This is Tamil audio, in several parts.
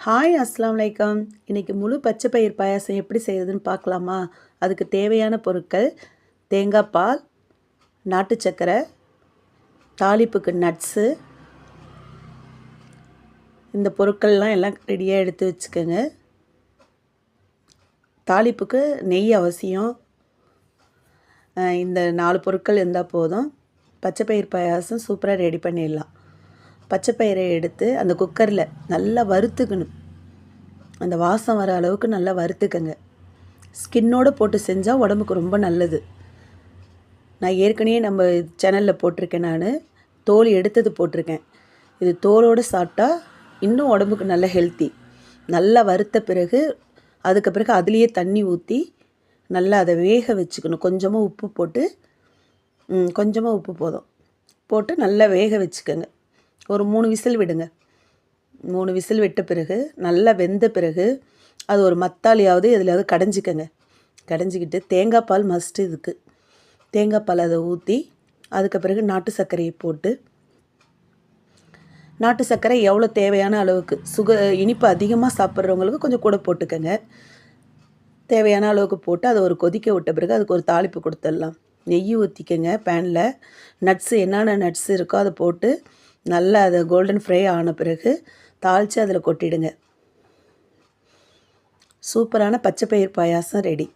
ஹாய் அஸ்ஸலாமு அலைக்கும். இன்றைக்கி முழு பச்சை பயிர் பாயாசம் எப்படி செய்யுதுன்னு பார்க்கலாமா? அதுக்கு தேவையான பொருட்கள் தேங்காய் பால், நாட்டு சர்க்கரை, தாளிப்புக்கு நட்ஸு. இந்த பொருட்கள்லாம் எல்லாம் ரெடியாக எடுத்து வச்சுக்கோங்க. தாளிப்புக்கு நெய் அவசியம். இந்த 4 பொருட்கள் இருந்தால் போதும். பச்சை பயிர் பாயாசம் சூப்பராக ரெடி பண்ணிடலாம். பச்சை பயிரை எடுத்து அந்த குக்கரில் நல்லா வறுத்துக்கணும். அந்த வாசம் வர அளவுக்கு நல்லா வறுத்துக்கங்க. ஸ்கின்னோடு போட்டு செஞ்சால் உடம்புக்கு ரொம்ப நல்லது. நான் ஏற்கனவே நம்ம சேனலில் போட்டிருக்கேன். நான் தோல் எடுத்தது போட்டிருக்கேன். இது தோலோடு சாப்பிட்டா இன்னும் உடம்புக்கு நல்ல ஹெல்த்தி. நல்லா வறுத்த பிறகு அதுக்கு பிறகு அதுலேயே தண்ணி ஊற்றி நல்லா அதை வேக வச்சுக்கணும். கொஞ்சமாக உப்பு போட்டு கொஞ்சமாக உப்பு போட்டு நல்லா வேக வச்சுக்கோங்க. ஒரு 3 விசில் விடுங்க. 3 விசில் விட்ட பிறகு நல்லா வெந்த பிறகு அது ஒரு மத்தாலியாவது எதுலையாவது கடைஞ்சிக்கங்க. கடைஞ்சிக்கிட்டு தேங்காய் பால் மஸ்ட்டு. இதுக்கு தேங்காய் பால் அதை ஊற்றி அதுக்கு பிறகு நாட்டு சர்க்கரையை போட்டு, நாட்டு சர்க்கரை எவ்வளோ தேவையான அளவுக்கு, இனிப்பு அதிகமாக சாப்பிட்றவங்களுக்கு கொஞ்சம் கூட போட்டுக்கங்க. தேவையான அளவுக்கு போட்டு அதை ஒரு கொதிக்க விட்ட பிறகு அதுக்கு ஒரு தாளிப்பு கொடுத்துடலாம். நெய் ஊற்றிக்கங்க பேனில். நட்ஸு என்னென்ன நட்ஸ் இருக்கோ அதை போட்டு நல்லா அதை கோல்டன் ஃப்ரை ஆன பிறகு தாளித்து அதில் கொட்டிடுங்க. சூப்பரான பச்சை பயிர் பாயாசம் ரெடி.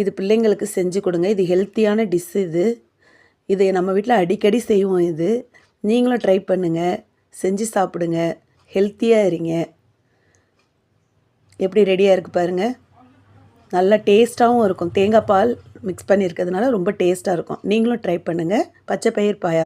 இது பிள்ளைங்களுக்கு செஞ்சு கொடுங்க. இது ஹெல்த்தியான டிஷ். இது நம்ம வீட்டில் அடிக்கடி செய்வோம். இது நீங்களும் ட்ரை பண்ணுங்கள், செஞ்சு சாப்பிடுங்க, ஹெல்த்தியாக இருங்க. எப்படி ரெடியாக இருக்குது பாருங்கள். நல்லா டேஸ்ட்டாகவும் இருக்கும். தேங்காய் பால் மிக்ஸ் பண்ணியிருக்கிறதுனால ரொம்ப டேஸ்ட்டாக இருக்கும். நீங்களும் ட்ரை பண்ணுங்கள். பச்சை பயிர் பாயாசம்.